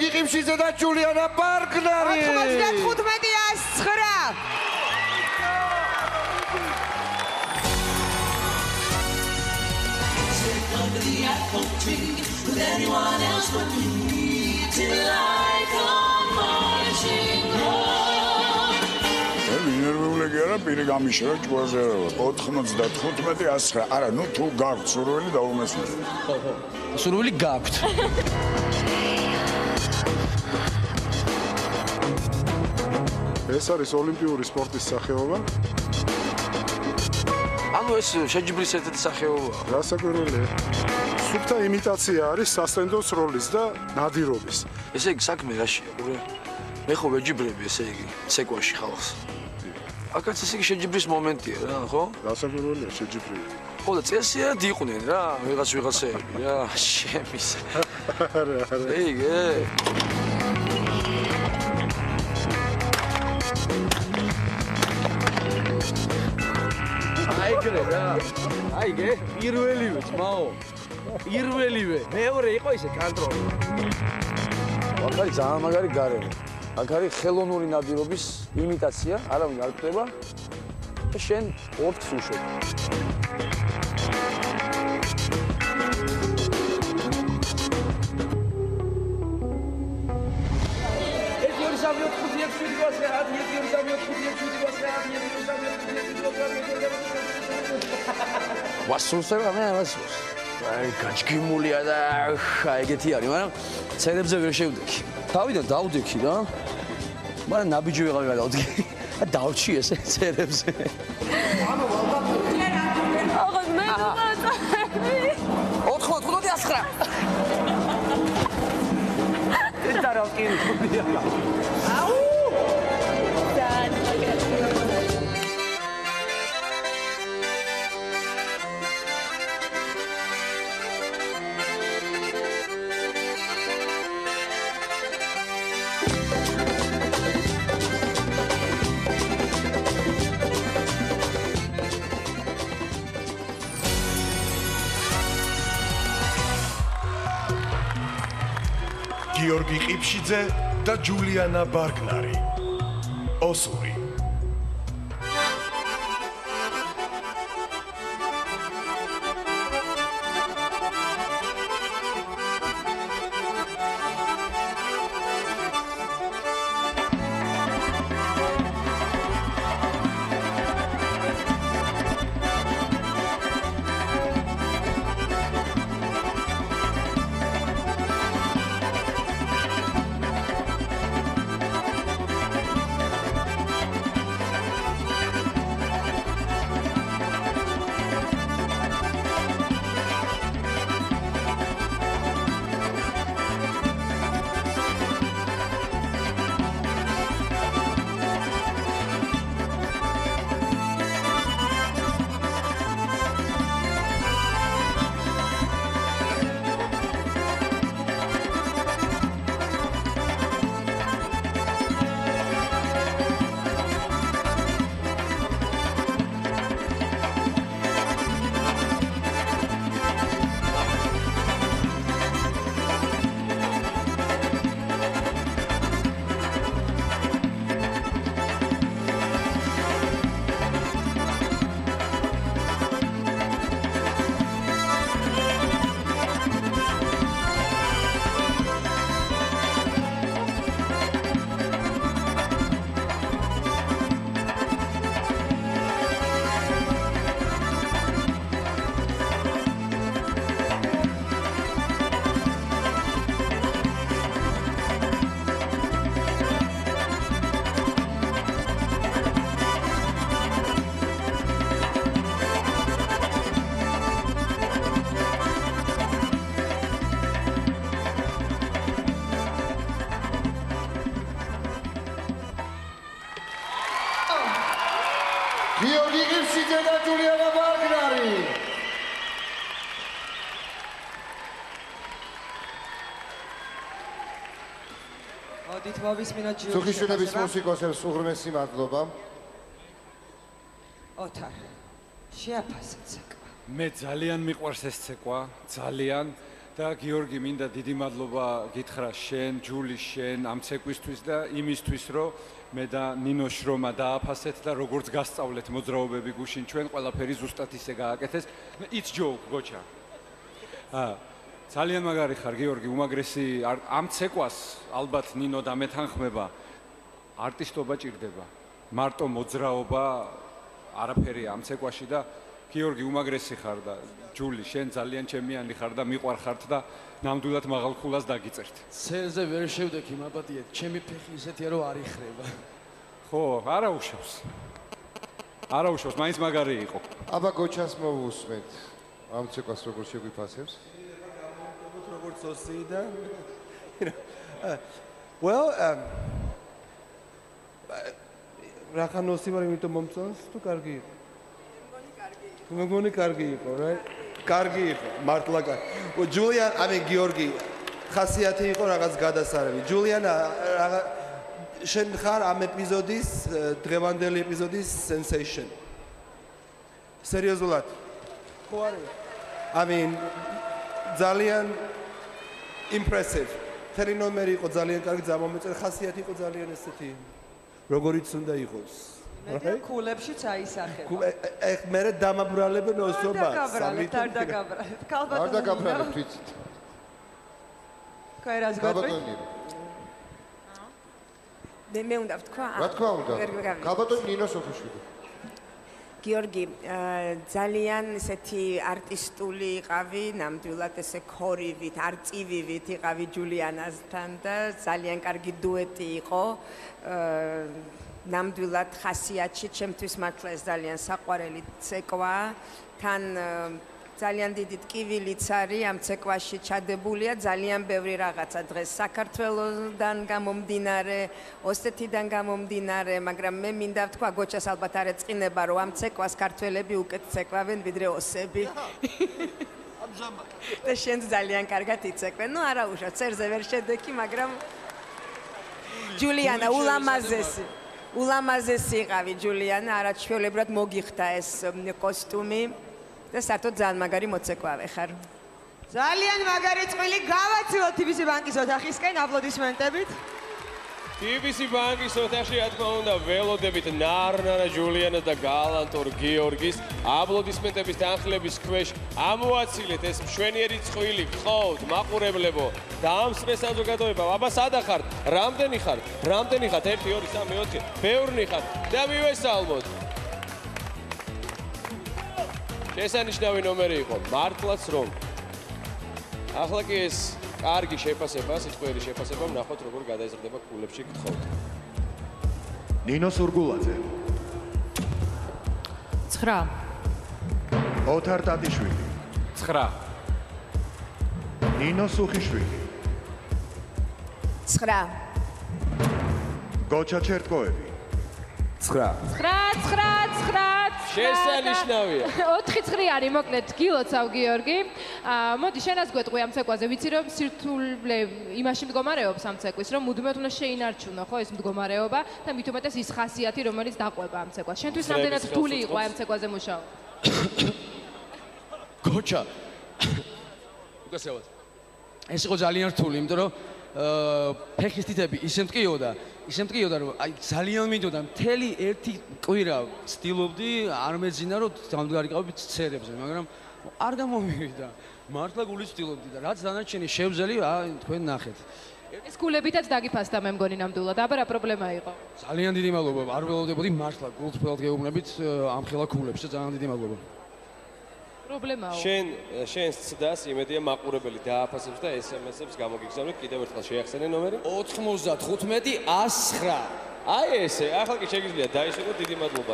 გიორგი ყიფშიძე და ჯულიანა ბარგნარი. 95-109. With anyone else but me till I come marching home. ნერვიულები არა პირი გამიშრა ჭუაზე 95-109 არა ნუ თუ გაქვთ სურვილი დაუმესმის ხო სურვილი გაქვთ ეს არის ოლიმპიური სპორტის სახეობა ანუ ეს შეჯიბრის ერთ-ერთი სახეობაა რასაკვირველია სუფთა იმიტაცია არის სასტენდოს როლის და ნადირობის ესე იგი საქმე რაშია ყურე მე ხო ვეჯიბრები ესე იგი ცეკვაში ხალხს აქაც ესე იგი შეჯიბრის მომენტია რა ხო რასაკვირველია შეჯიბრია ხო და წესიად იყვნენ რა ვიღაცეები რა შემის არა ეიგე აიგრე რა აიგე პირველივე ძმაო პირველივე მეორე იყო ისე კონტროლი აქ არის ძალიან მაგარი გარეშე აქ არის ხელოვნური ნადირობის იმიტაცია არავინ არ ხდება და შენ ორთს უშვებ ვასრულსება მე ვასრულს აი გაჩქიმულია და ეგეთი არის მაგრამ ცერებზე ვერ შევდექი თავიდან დავდექი რა მაგრამ ნაბიჯი ვეღარ გადავდექი დავჩი ესე ცერებზე ანუ აღარ მე ვაწა 95-109 ეს და რა ვკითხულია აუ გიორგი ყიფშიძე და ჯულიანა ბარგნარი. ოსური. გიორგი ყიფშიძე და ჯულიანა ბარგნარი. მოდით მოვისმინოთ ჯიურში. სუხიშვილების მუსიკოსებს უღრმესი მადლობა. ოთარ, შეაფასეთ ცეკვა. მე ძალიან მიყვარს ეს ცეკვა, ძალიან და გიორგი, მინდა დიდი მადლობა გითხრა შენ, ჯული, შენ ამ ცეკვისთვის და იმისთვის, რომ მე და ნინო შრომა დააფასეთ და როგორც გასწავლეთ მოძრაობები გუშინ ჩვენ ყველაფერი ზუსტად ისე გააკეთეს. It's joke, გოჩა. ძალიან მაგარი ხარ, გიორგი, უმაგრესი ამ ცეკვას ალბათ ნინო და მე თანხმება არტისტობა ჭირდება. მარტო მოძრაობა არაფერი ამ ცეკვაში და გიორგი უმაგრესი ხარ და ჯული შენ ძალიან ჩემიანი ხარ და მიყვარ ხართ და ნამდვილად მაღალ ქულას დაგიწერთ. ცელზე ვერ შევდექი მაპატიეთ, ჩემი ფეხი ისეთია რომ არ იხრება. ხო, არა უშავს. არა უშავს, მაინც მაგარი იყო. აბა გოჩას მოვუსმენთ. ამ ცეკვას როგორ შეგვიფასებს? როგორც ოსი და well რახანოსი ვარ იმიტომ მომწონს თუ კარგი იყო? მეგონი კარგი იყო, right? კარგი იყო, მართლა კარგი. ჯულიან, გიორგი, ხასიათი იყო რაღაც გადასარევი. ჯულიან, შენ ხარ ამ ეპიზოდის, დღევანდელი ეპიზოდის sensation. სერიოზულად. ხო არის? ძალიან impressive. თერი ნომერი იყო ძალიან კარგი, ზამომეწერ ხასიათი იყო ძალიან ესეთი. როგორიც უნდა იყოს. მე ქულებშიც აისახება. მე დამაბრალებენ ოსობას. არ დაგაბრალეთ. არ დაგაბრალეთ ვიცით. კაი რას გაყვი? მე უნდა ვთქვა? რა თქმა უნდა. ქალბატონი ნინო სოფიშვილი. გიორგი, ძალიან ესეთი არტისტული იყავი, ნამდვილად ესე ქორივით, არწივივით იყავი ჯულიანასთან და ძალიან კარგი დუეტი იყო. ნამდვილად ხასიათში ჩემთვის მართლა ეს ძალიან საყვარელი ცეკვა. თან ძალიან დიდი ტკივილიც არის ამ ცეკვაში ჩადებულია, ძალიან ბევრი რაღაცა დღეს საქართველოსდან გამომდინარე, ოსეთიდან გამომდინარე, მაგრამ მე მინდა ვთქვა, გოჩას ალბათ არ ეწყინება, რომ ამ ცეკვას ქართველები უკეთ ცეკვავენ ვიდრე ოსები. ამჟამად. და შენ ძალიან კარგად იცეკვენ. ნუ არა უშავ, წერზე ვერ შედექი, მაგრამ ჯულიანა ულამაზესი. ულამაზესი იყავი ჯულიანა, არაჩვეულებრივად მოგიხდა ეს კოსტუმი. და საერთოდ ძალიან მაგარი მოცეკვავე ხარ. ძალიან მაგარი წყვილი გავაცილოთ TBC ბანკის ოთახისკენ აპლოდისმენტებით. TBC ბანკის ოთახში რა თქმა უნდა ველოდებით ნარნარა ჯულიანას და გალანტურ გიორგის აპლოდისმენტების თანხლების ქვეშ ამოაცილეთ ეს მშვენიერი წყვილი. გყავთ მაყურებლებო და ამ სპეციალურობებმა აბა სადა ხართ? რამდენი ხართ? 1 2 3 4 ბევრნი ხართ და მივესალმოთ. შესანიშნავი ნომერი იყო, მართლაც რომ. ახლა კი ეს კარგი შეფასება, სიტყვიერი შეფასება, ვნახოთ როგორ გადაიზრდება ქულებში გთხოვთ. ნინო სურგულაძე. 9. ოთარ ტატიშვილი. 9. ნინო სუხიშვილი. 9. გოჩა ჩერტკოევი. 9. 9. შესანიშნავია. 4-9 არის მოკლედ გილოცავ გიორგი. მოდი შენაც გვეტყვი ამ ცეკვაზე. ვიცი რომ სირთულე იმაში მდგომარეობს ამ ცეკვის, რომ მუდმივად უნდა შეინარჩუნო ხო ეს მდგომარეობა და მით უმეტეს ის ხასიათი, რომელიც დაყვება ამ ცეკვას. შენთვის რამდენად რთული იყო ამ ცეკვაზე მუშაობა? გოჩა. უკასევად. ეს იყო ძალიან რთული, იმიტომ რომ ფეხის თითები ისე მტკიოდა, რომ აი ძალიან მინდოდა მთელი ერთი კვირა ცდილობდი არ მეძინა რომ დამდგარიყავით ცერებზე, მაგრამ არ გამომივიდა. მართლა გული ცდილობდი და რაც დანარჩენი შევძელი, თქვენ ნახეთ. ეს ქულებითაც დაგიფასდა მე მგონი ნამდვილად. აბა რა პრობლემა იყო? ძალიან დიდი მადლობა, არ ველოდებოდი მართლა გულწრფელად გეუბნებით ამ ხელა ქულებს და ძალიან დიდი მადლობა. პრობლემაა. შენს ცდას იმედია მაყურებელი დააფასებს და SMS-ებს გამოგიგზავნით. კიდევ ერთხელ შეახსენე ნომერი 95 109. აი ესე, ახლა კი შეგიძლია დაისურვოთ, დიდი მადლობა.